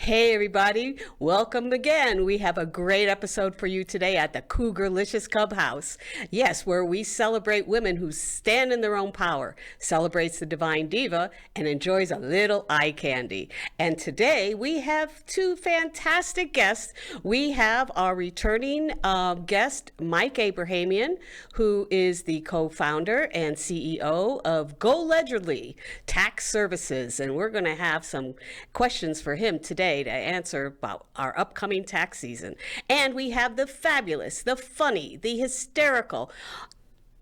Hey everybody, welcome again. We have a great episode for you today at the Cougar-licious Clubhouse. Yes, where we celebrate women who stand in their own power, celebrates the divine diva, and enjoys a little eye candy. And today we have two fantastic guests. We have our returning guest, Mike Abrahamian, who is the co-founder and CEO of Go Ledgerly Tax Services. And we're going to have some questions for him today to answer about our upcoming tax season. And we have the fabulous, the funny, the hysterical,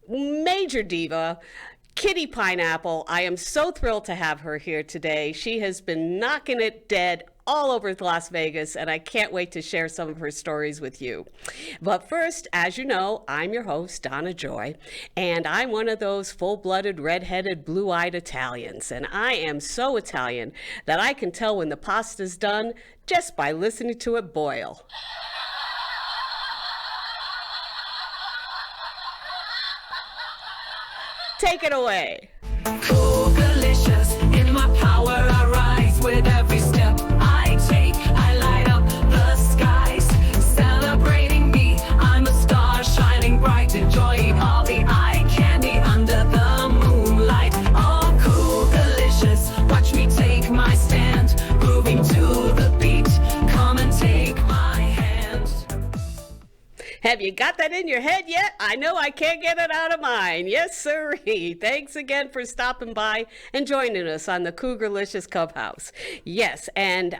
major diva, Kitty Pineapple. I am so thrilled to have her here today. She has been knocking it dead all over Las Vegas, and I can't wait to share some of her stories with you. But first, as you know, I'm your host, Donna Joy, and I'm one of those full-blooded, red-headed, blue-eyed Italians. And I am so Italian that I can tell when the pasta's done just by listening to it boil. Take it away. Cougar-licious, in my power I rise with every step I take. I light up the skies, celebrating me. I'm a star shining bright, enjoying all the eye candy under the moonlight. Oh, Cougar-licious, watch me take my stand, moving to the beat. Come and take my hand. Have you got that in your head yet? I know I can't get it out of mine. Yes, sirree. Thanks again for stopping by and joining us on the Cougar-licious Clubhouse. Yes, and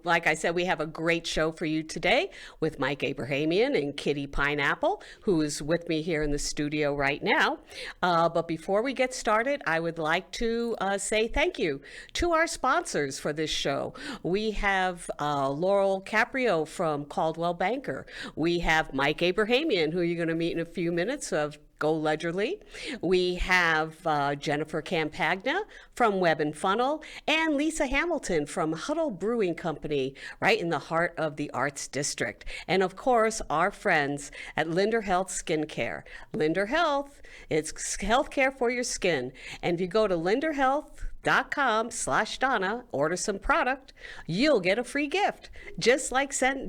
like I said, we have a great show for you today with Mike Abrahamian and Kitty Pineapple, who is with me here in the studio right now. But before we get started, I would like to say thank you to our sponsors for this show. We have Laurel Caprio from Coldwell Banker. We have Mike Abrahamian, who you're going to meet in a few minutes, of Go Ledgerly. We have Jennifer Campagna from Web&Funnel, and Lisa Hamilton from Huddle Brewing Company, right in the heart of the Arts District. And of course, our friends at Linder Health Skincare. Linder Health, it's healthcare for your skin. And if you go to linderhealth.com/Donna, order some product, you'll get a free gift, just like saying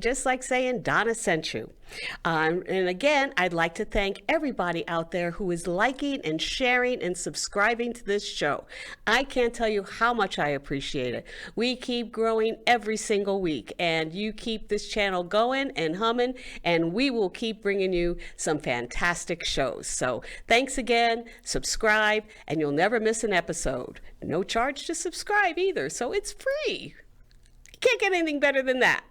Donna sent you. And again, I'd like to thank everybody out there who is liking and sharing and subscribing to this show. I can't tell you how much I appreciate it. We keep growing every single week, and you keep this channel going and humming, and we will keep bringing you some fantastic shows. So thanks again, subscribe, and you'll never miss an episode. No charge to subscribe either, so it's free. Can't get anything better than that.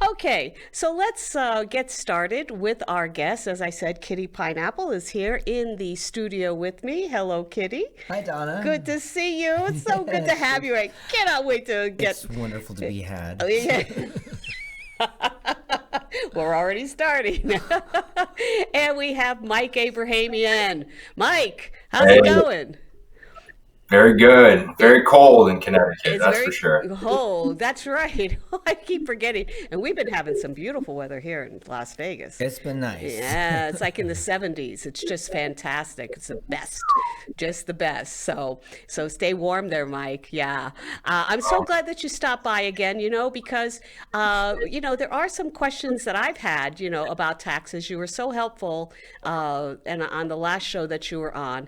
Okay, so let's get started with our guest. As I said, Kitty Pineapple is here in the studio with me. Hello, Kitty. Hi, Donna. Good to see you. It's so good to have you. I cannot wait to get... It's wonderful to be had. Oh, yeah. We're already starting. And we have Mike Abrahamian. Mike, how's it going? Very good. Very cold in Connecticut, It's that's very for sure. cold. That's right. I keep forgetting. And we've been having some beautiful weather here in Las Vegas. It's been nice. Yeah, it's like in the 70s. It's just fantastic. It's the best, just the best. So stay warm there, Mike. Yeah. I'm so glad that you stopped by again, because, there are some questions that I've had, about taxes. You were so helpful and on the last show that you were on.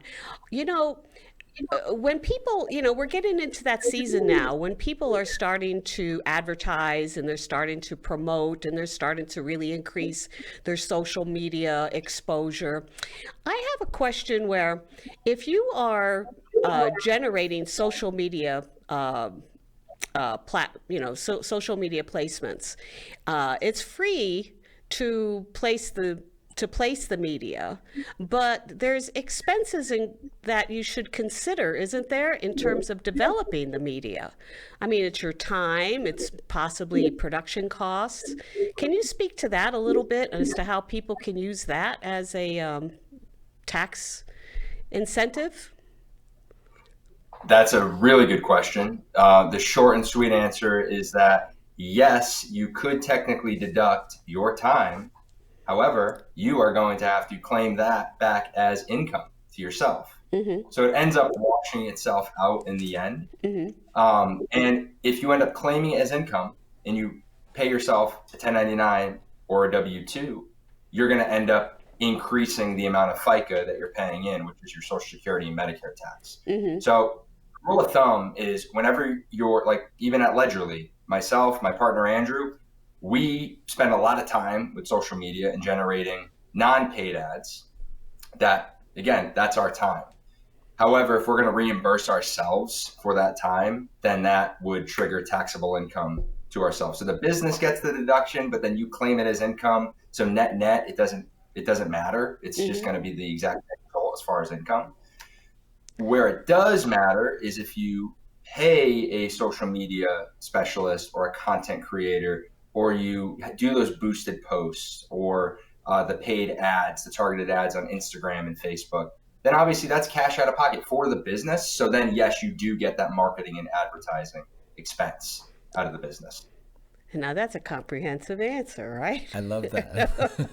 When people, we're getting into that season now when people are starting to advertise and they're starting to promote and they're starting to really increase their social media exposure. I have a question where if you are generating social media social media placements, it's free to place the media, but there's expenses that you should consider, isn't there, in terms of developing the media? I mean, it's your time, it's possibly production costs. Can you speak to that a little bit as to how people can use that as a tax incentive? That's a really good question. The short and sweet answer is that yes, you could technically deduct your time. However, you are going to have to claim that back as income to yourself. Mm-hmm. So it ends up washing itself out in the end. Mm-hmm. And if you end up claiming it as income, and you pay yourself a 1099 or a W-2, you're going to end up increasing the amount of FICA that you're paying in, which is your Social Security and Medicare tax. So rule of thumb is whenever you're like, even at Ledgerly, myself, my partner Andrew, we spend a lot of time with social media and generating non-paid ads. That, again, that's our time. However, if we're going to reimburse ourselves for that time, then that would trigger taxable income to ourselves. So the business gets the deduction, but then you claim it as income. So net, it doesn't matter. It's just going to be the exact result as far as income. Where it does matter is if you pay a social media specialist or a content creator, or you do those boosted posts or the paid ads, the targeted ads on Instagram and Facebook, then obviously that's cash out of pocket for the business. So then, yes, you do get that marketing and advertising expense out of the business. Now that's a comprehensive answer, right? I love that.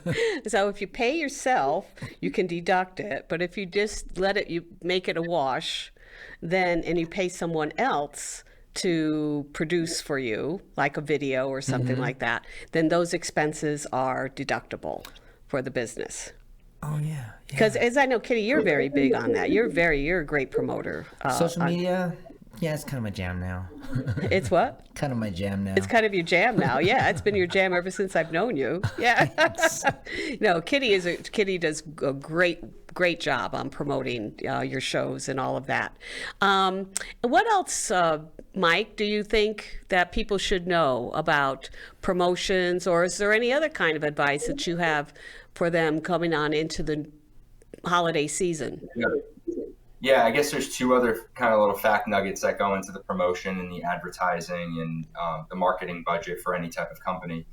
So if you pay yourself, you can deduct it. But if you just you make it a wash, and you pay someone else to produce for you, like a video or something like that, then those expenses are deductible for the business. Oh yeah. Because as I know, Kitty, you're very big on that. You're a great promoter. Social media, yeah, it's kind of my jam now. It's what? Kind of my jam now. It's kind of your jam now. Yeah, it's been your jam ever since I've known you. Yeah. No, Kitty does a great job on promoting your shows and all of that. What else, Mike, do you think that people should know about promotions, or is there any other kind of advice that you have for them coming on into the holiday season? Yeah, I guess there's two other kind of little fact nuggets that go into the promotion and the advertising and the marketing budget for any type of company.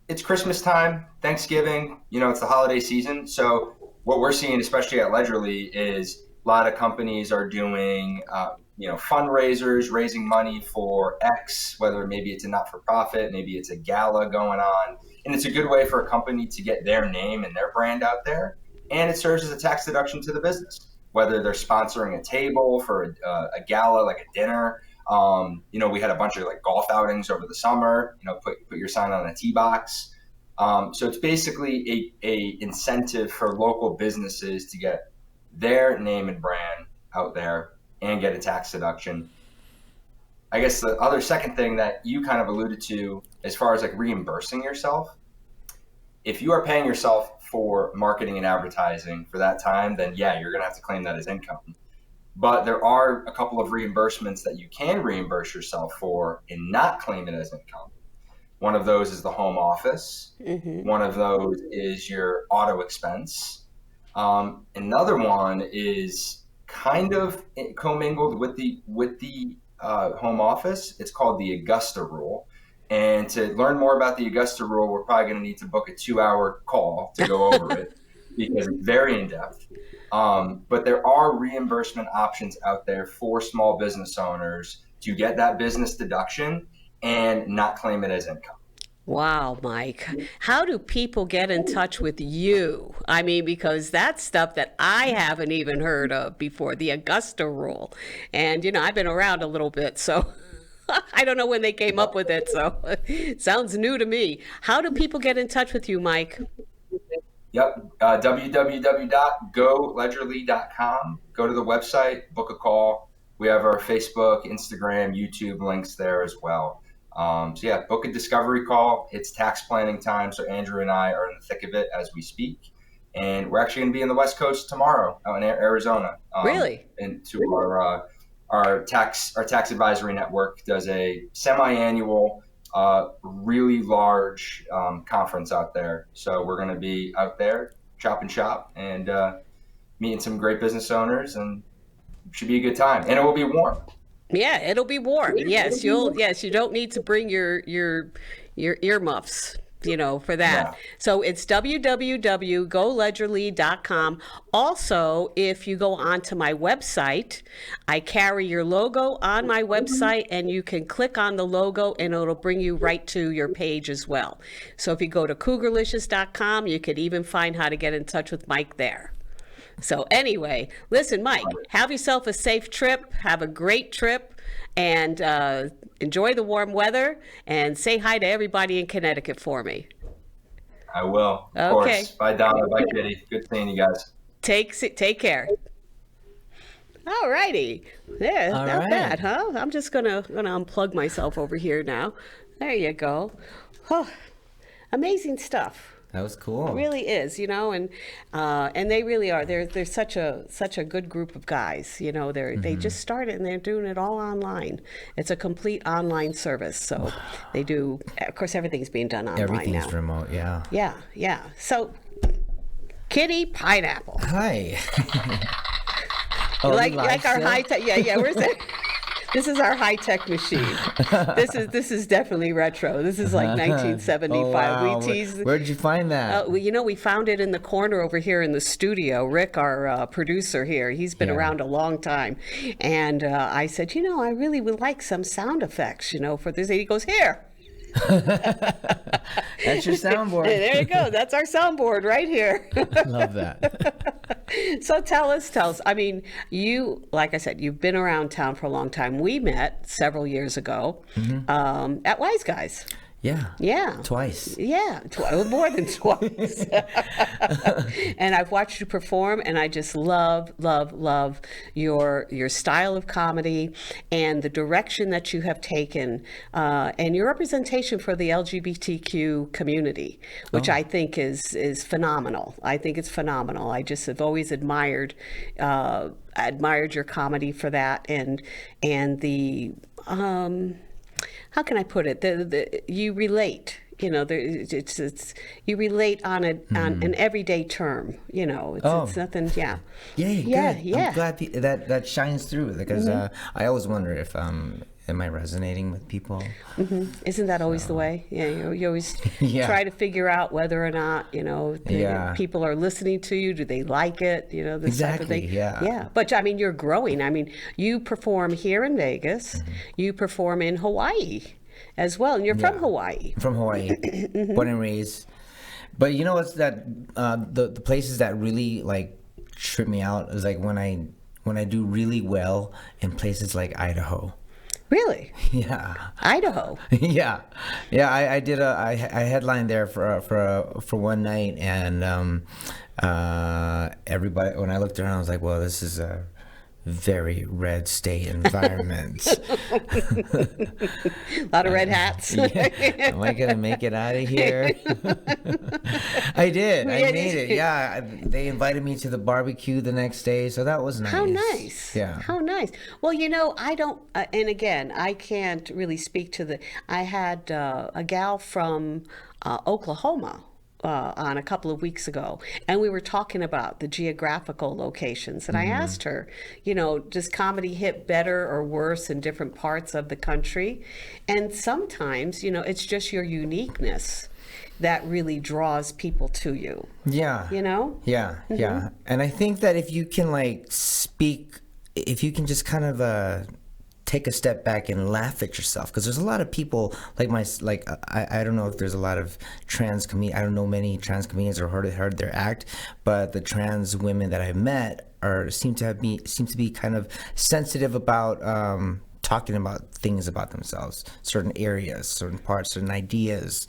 It's Christmas time, Thanksgiving, it's the holiday season. So what we're seeing, especially at Ledgerly, is a lot of companies are doing, fundraisers, raising money for X, whether maybe it's a not-for-profit, maybe it's a gala going on. And it's a good way for a company to get their name and their brand out there. And it serves as a tax deduction to the business, whether they're sponsoring a table for a gala, like a dinner. We had a bunch of like golf outings over the summer, put your sign on a tee box. So it's basically a incentive for local businesses to get their name and brand out there and get a tax deduction. I guess the other second thing that you kind of alluded to as far as like reimbursing yourself, if you are paying yourself for marketing and advertising for that time, then yeah, you're going to have to claim that as income. But there are a couple of reimbursements that you can reimburse yourself for and not claim it as income. One of those is the home office. One of those is your auto expense. Another one is kind of commingled with the home office. It's called the Augusta rule. And to learn more about the Augusta rule, we're probably going to need to book a 2-hour call to go over it because it's very in-depth. But there are reimbursement options out there for small business owners to get that business deduction and not claim it as income. Wow, Mike. How do people get in touch with you? I mean, because that's stuff that I haven't even heard of before, the Augusta rule. And, I've been around a little bit, so I don't know when they came up with it, so it sounds new to me. How do people get in touch with you, Mike? Yep, www.goledgerly.com. Go to the website, book a call. We have our Facebook, Instagram, YouTube links there as well. Book a discovery call. It's tax planning time, so Andrew and I are in the thick of it as we speak. And we're actually going to be in the West Coast tomorrow out in Arizona. Really? And to our tax advisory network does a semi-annual, really large conference out there. So we're going to be out there chopping shop and meeting some great business owners, and it should be a good time. And it will be warm. Yeah, it'll be warm. Yes, you don't need to bring your earmuffs, for that. Yeah. So it's www.goledgerly.com. Also, if you go onto my website, I carry your logo on my website, and you can click on the logo and it'll bring you right to your page as well. So if you go to Cougarlicious.com, you could even find how to get in touch with Mike there. So anyway, listen, Mike, have yourself a safe trip. Have a great trip, and enjoy the warm weather. And say hi to everybody in Connecticut for me. I will. Of Okay. course. Bye, Donna. Bye, Kitty. Good seeing you guys. Take care. All righty. There, All not right. bad, huh? I'm just gonna unplug myself over here now. There you go. Oh, amazing stuff. That was cool. It really is, and they really are. They're such a good group of guys. They just started and they're doing it all online. It's a complete online service. So they do. Of course, everything's being done online Everything's now. remote, yeah. Yeah. So, Kitty Pineapple. Hi. like our high tech. Yeah. Where's that? This is our high tech machine. This is definitely retro. This is like 1975. Oh, wow. We teased. Where'd you find that? We found it in the corner over here in the studio. Rick, our producer here, he's been Yeah. around a long time, and I said, I really would like some sound effects, for this. And he goes, here. That's your soundboard. There you go. That's our soundboard right here. Love that. So tell us. I mean, you, like I said, you've been around town for a long time. We met several years ago at Wise Guys. Yeah. Yeah. Twice. Yeah, more than twice. And I've watched you perform, and I just love your style of comedy and the direction that you have taken, and your representation for the LGBTQ community, which I think is phenomenal. I think it's phenomenal. I just have always admired your comedy for that, and the how can I put it? You relate. It's you relate on an everyday term. It's nothing. Yeah. Yeah. Good. Yeah. I'm glad that shines through because I always wonder if am I resonating with people? Isn't that always the way? Yeah. You always Yeah. try to figure out whether or not people are listening to you. Do they like it? This type of Exactly, thing. yeah. Yeah. But I mean, you're growing. I mean, you perform here in Vegas. You perform in Hawaii as well, and you're from Hawaii. From Hawaii, born and raised. But you know what's that? The places that really like trip me out is like when I do really well in places like Idaho. Really? Yeah. Idaho. Yeah. I did I headlined there for one night, and everybody, when I looked around, I was like, well, this is a very red state environment. A lot of red hats. Am I gonna make it out of here? I did. I made it. Yeah, they invited me to the barbecue the next day, so that was nice. How nice. Yeah. How nice. Well, I don't, and again, I can't really speak to I had a gal from Oklahoma on a couple of weeks ago, and we were talking about the geographical locations, and I asked her, does comedy hit better or worse in different parts of the country? And sometimes, it's just your uniqueness that really draws people to you. Yeah. Yeah. And I think that if you can if you can just kind of take a step back and laugh at yourself, because there's a lot of people I don't know if there's a lot of trans comedians. I don't know many trans comedians or heard their act, but the trans women that I've met seem to be kind of sensitive about talking about things about themselves, certain areas, certain parts, certain ideas.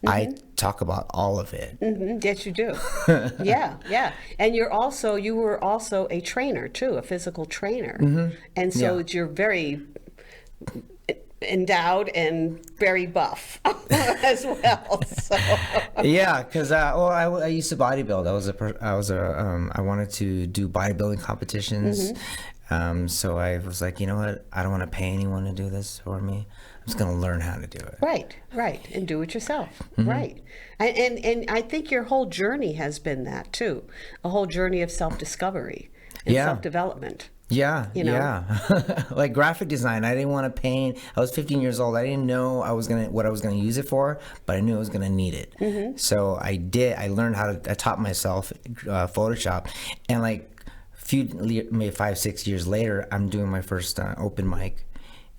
I talk about all of it. Yes, you do. Yeah. And you were also a trainer too, a physical trainer. And so you're very endowed and very buff as well. So. Yeah, because I used to bodybuild. I wanted to do bodybuilding competitions. So I was like, you know what? I don't want to pay anyone to do this for me. I'm just going to learn how to do it. Right. And do it yourself. Right. And I think your whole journey has been that too. A whole journey of self-discovery and self-development. Yeah. Yeah. Like graphic design, I didn't want to paint. I was 15 years old. I didn't know what I was going to use it for, but I knew I was going to need it. So I did. I learned I taught myself Photoshop, and maybe 5-6 years later, I'm doing my first open mic,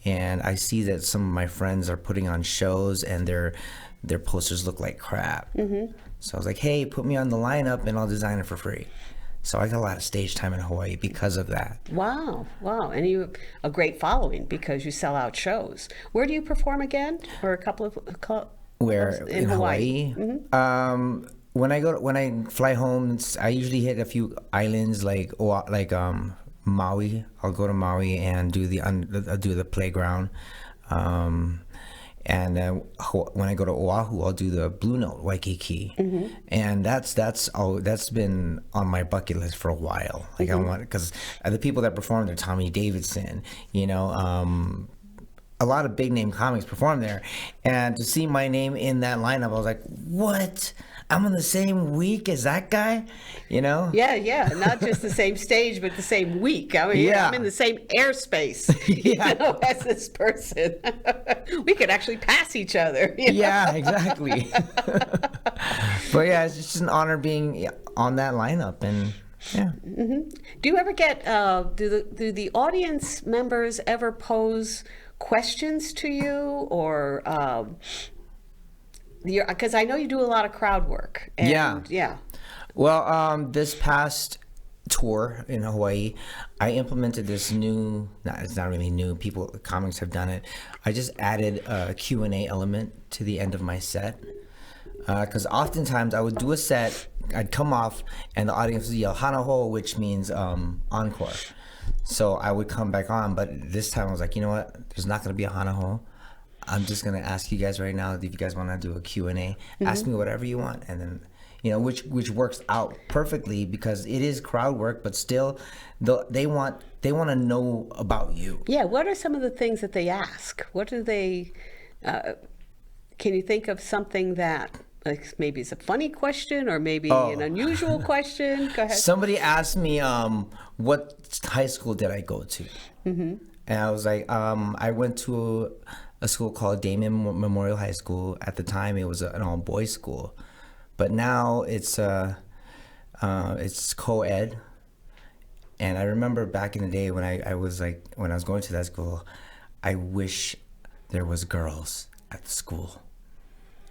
and I see that some of my friends are putting on shows, and their posters look like crap. So I was like, hey, put me on the lineup, and I'll design it for free. So I got a lot of stage time in Hawaii because of that. Wow. And you have a great following because you sell out shows. Where do you perform again? Or a couple of Where in Hawaii? When I fly home, I usually hit a few islands like Maui. I'll go to Maui and do the playground. And when I go to Oahu, I'll do the Blue Note, Waikiki, and that's been on my bucket list for a while. Like I want, because the people that perform there, Tommy Davidson, a lot of big name comics perform there, and to see my name in that lineup, I was like, what? I'm on the same week as that guy, Yeah, not just the same stage, but the same week. I mean, I'm in the same airspace, as this person. We could actually pass each other. Yeah, exactly. But yeah, it's just an honor being on that lineup, and yeah. Do you ever get do the audience members ever pose questions to you, or because I know you do a lot of crowd work. And, yeah. Well, this past tour in Hawaii, I implemented this new, it's not really new, comics have done it. I just added a Q&A element to the end of my set. Because oftentimes I would do a set, I'd come off, and the audience would yell "Hanaho," which means encore. So I would come back on, but this time I was like, you know what? There's not going to be a Hanaho. I'm just going to ask you guys right now if you guys want to do a Q&A. Ask me whatever you want, and then, which works out perfectly because it is crowd work, but still they want to know about you. Yeah, what are some of the things that they ask? What do they can you think of something that maybe it's a funny question or maybe an unusual question? Go ahead. Somebody asked me what high school did I go to? And I was like, I went to a school called Damien Memorial High School. At the time, it was an all-boys school, but now it's co-ed. And I remember back in the day when I was going to that school, I wish there was girls at the school.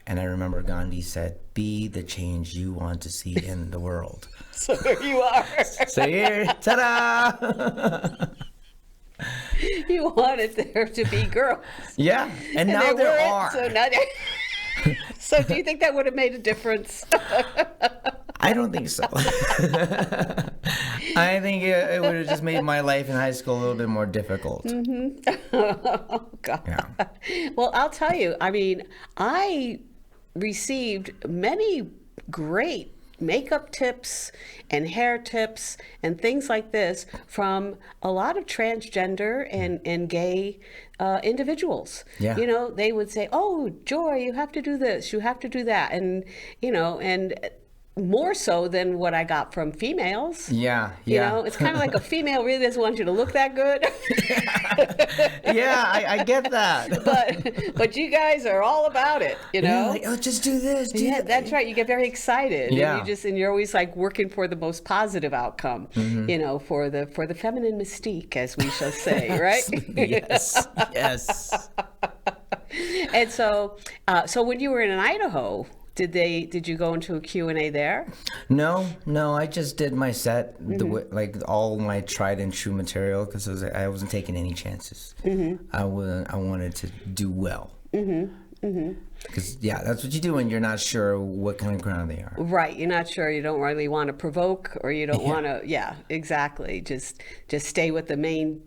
And I remember Gandhi said, "Be the change you want to see in the world." So there you are. So here, ta-da! You wanted there to be girls. Yeah, and now there are. So do you think that would have made a difference? I don't think so. I think it would have just made my life in high school a little bit more difficult. Oh, God. Yeah. Well, I'll tell you, I mean, I received many great makeup tips and hair tips and things like this from a lot of transgender and gay individuals. Yeah. They would say, "Oh, Joy, you have to do this, you have to do that," and and more so than what I got from females. Yeah. It's kind of like a female really doesn't want you to look that good. Yeah, I get that. But you guys are all about it, Like, oh, just do this. Yeah, that's right. You get very excited. Yeah. And you're always like working for the most positive outcome, for the feminine mystique, as we shall say, right? Yes. And so when you were in Idaho, did you go into a Q&A there? No, I just did my set, all my tried and true material, because I wasn't taking any chances. I wanted to do well. Because that's what you do when you're not sure what kind of ground they are. Right, you're not sure. You don't really want to provoke, or you don't want to. Yeah, exactly. Just stay with the main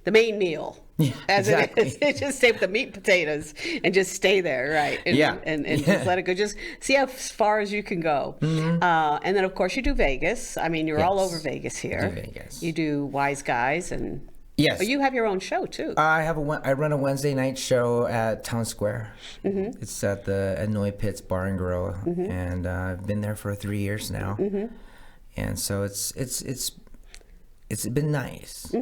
meal. Yeah, as exactly. It is. Just stay with the meat and potatoes and just stay there, right? And just let it go. Just see how far as you can go. And then, of course, you do Vegas. I mean, you're all over Vegas here. I do Vegas. You do Wise Guys and... Yes. But you have your own show, too. I run a Wednesday night show at Town Square. It's at the Hanoi Pits Bar and Grill. And I've been there for 3 years now. And so it's been nice.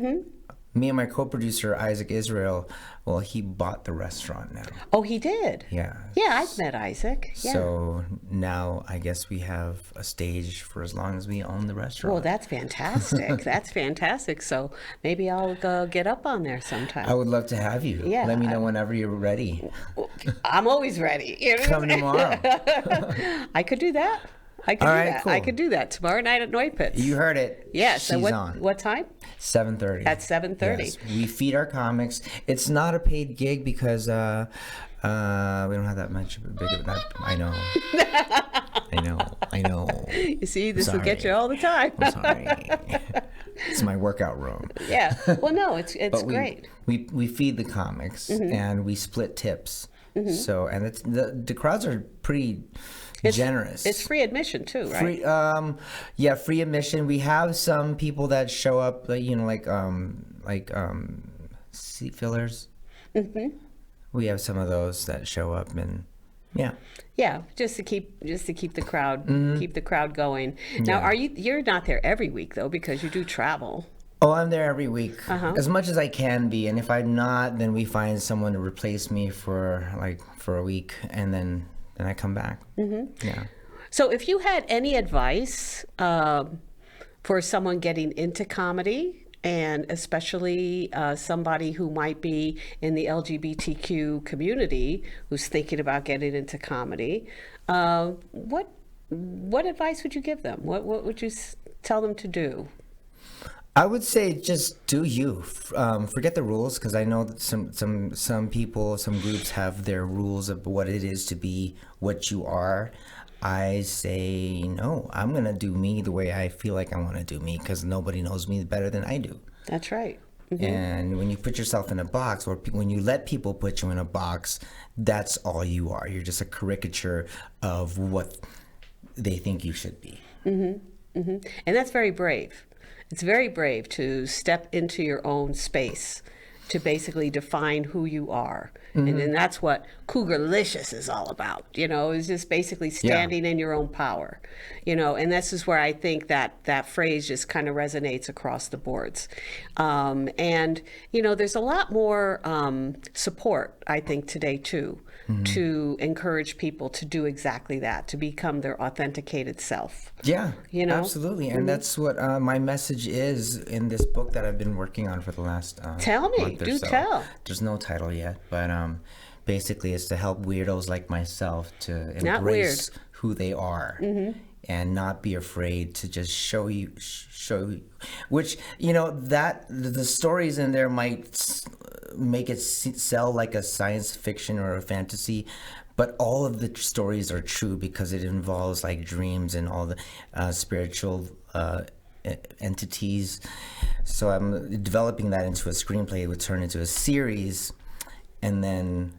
Me and my co-producer, Isaac Israel, well, he bought the restaurant now. Oh, he did? Yeah. Yeah, I've met Isaac. Yeah. So now I guess we have a stage for as long as we own the restaurant. Well, that's fantastic. That's fantastic. So maybe I'll get up on there sometime. I would love to have you. Yeah. Let me know whenever you're ready. I'm always ready. Come tomorrow. I could do that. I could All do right, that. cool. I could do that tomorrow night at Neupitz. You heard it. Yes. She's And on. what time? 7:30. At 7:30. Yes. We feed our comics. It's not a paid gig because we don't have that much big of that. I know. I know. You see, this will get Sorry. you all the time. I'm sorry. It's my workout room. Yeah. Well, no, it's But great. We feed the comics and we split tips. So and it's the crowds are pretty generous. It's free admission too, right? Free, free admission. We have some people that show up, like seat fillers. We have some of those that show up, and Yeah, just to keep the crowd going. Now, you're not there every week though, because you do travel. Oh, I'm there every week, Uh-huh. as much as I can be, and if I'm not, then we find someone to replace me for a week, and then I come back. Yeah. So, if you had any advice for someone getting into comedy, and especially somebody who might be in the LGBTQ community who's thinking about getting into comedy, what advice would you give them? What would you tell them to do? I would say just do you. Forget the rules, because I know that some people, some groups have their rules of what it is to be what you are. I say no. I'm gonna do me the way I feel like I want to do me, because nobody knows me better than I do. That's right. And when you put yourself in a box, or when you let people put you in a box, that's all you are. You're just a caricature of what they think you should be. And that's very brave. It's very brave to step into your own space, to basically define who you are. And then that's what Cougar-licious is all about, is just basically standing in your own power, and this is where I think that phrase just kind of resonates across the boards. And, there's a lot more support, I think, today too, to encourage people to do exactly that, to become their authenticated self. Yeah, absolutely. And that's what my message is in this book that I've been working on for the last Tell me, month or do so. tell. There's no title yet, but basically it's to help weirdos like myself to Not embrace who they are and not be afraid to just show you, which, that the stories in there might make it sell like a science fiction or a fantasy, but all of the stories are true because it involves like dreams and all the spiritual entities. So I'm developing that into a screenplay. It would turn into a series, and then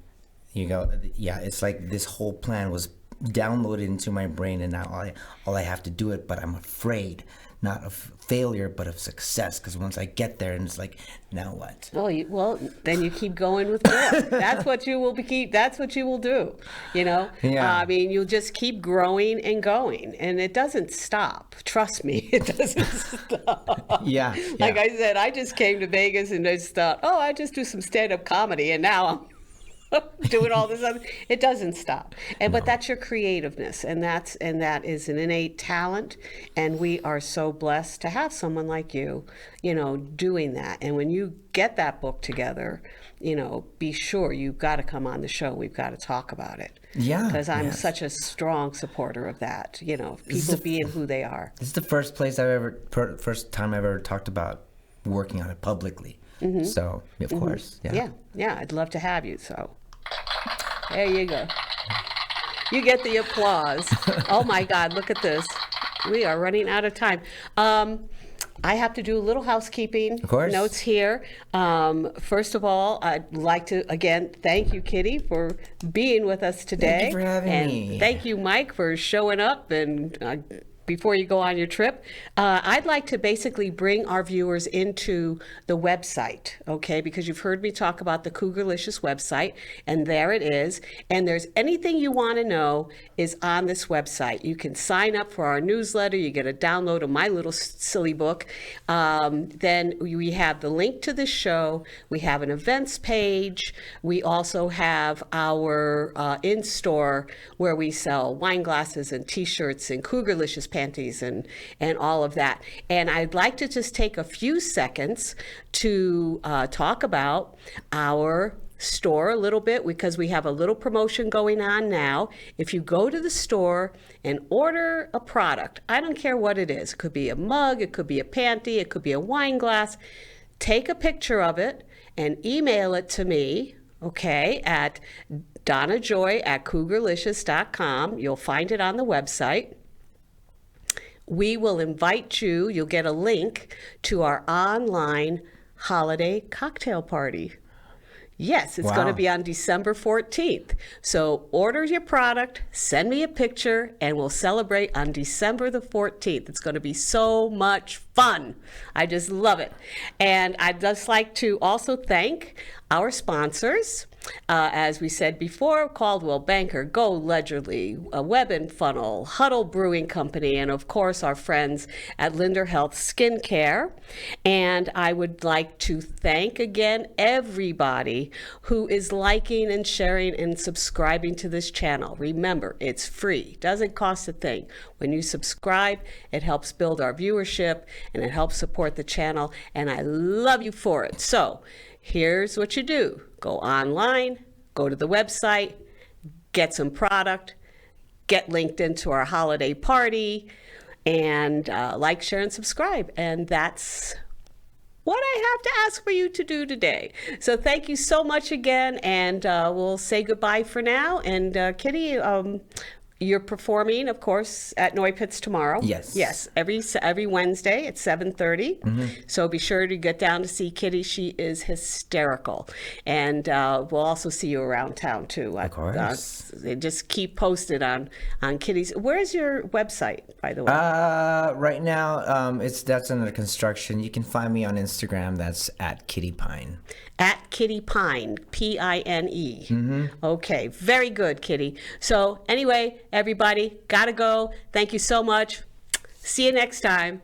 it's like this whole plan was downloaded into my brain, and now all I have to do it. But I'm afraid, not of failure, but of success. Because once I get there, and it's like, now what? Well, then you keep going with more. That's what you will That's what you will do. Yeah. I mean, you'll just keep growing and going, and it doesn't stop. Trust me, it doesn't stop. Yeah. Like I said, I just came to Vegas and I just thought, I just do some stand-up comedy, and now I'm doing all this other. It doesn't stop. But that's your creativeness, and that is an innate talent, and we are so blessed to have someone like you, doing that. And when you get that book together, be sure you've got to come on the show. We've got to talk about it. Yeah. Because I'm such a strong supporter of that. People being who they are. This is the first time I've ever talked about working on it publicly. So of course, Yeah. I'd love to have you. So there you go. You get the applause. Oh my God! Look at this. We are running out of time. I have to do a little housekeeping. Of course. Notes here. First of all, I'd like to again thank you, Kitty, for being with us today. Thank you for having me. Thank you, Mike, for showing up and. Before you go on your trip, I'd like to basically bring our viewers into the website, okay? Because you've heard me talk about the Cougar-licious website, and there it is. And there's anything you want to know is on this website. You can sign up for our newsletter. You get a download of my little silly book. Then we have the link to the show. We have an events page. We also have our in-store where we sell wine glasses and T-shirts and Cougar-licious panties and all of that. And I'd like to just take a few seconds to talk about our store a little bit because we have a little promotion going on now. If you go to the store and order a product, I don't care what it is. It could be a mug, it could be a panty, it could be a wine glass. Take a picture of it and email it to me, okay, at donnajoy@cougarlicious.com. You'll find it on the website. We will invite you, you'll get a link to our online holiday cocktail party. Yes, it's going to be on December 14th. So order your product, send me a picture, and we'll celebrate on December the 14th. It's going to be so much fun. I just love it. And I'd just like to also thank our sponsors. As we said before, Caldwell Banker, Go Ledgerly, Web&Funnel, Huddle Brewing Company, and of course our friends at Linder Health Skincare. And I would like to thank again everybody who is liking and sharing and subscribing to this channel. Remember, it's free. Doesn't cost a thing. When you subscribe, it helps build our viewership and it helps support the channel, and I love you for it. So here's what you do. Go online, go to the website, get some product, get linked into our holiday party, and like, share, and subscribe. And that's what I have to ask for you to do today. So thank you so much again, and we'll say goodbye for now. And Kitty, you're performing, of course, at Neupitz tomorrow. Yes. Yes, every Wednesday at 7:30. So be sure to get down to see Kitty. She is hysterical. And we'll also see you around town, too. Of course. Just keep posted on Kitty's. Where's your website, by the way? Right now, that's under construction. You can find me on Instagram. That's at Kitty Pine. At Kitty Pine, Pine. Okay, very good, Kitty. So anyway, everybody, gotta go. Thank you so much. See you next time.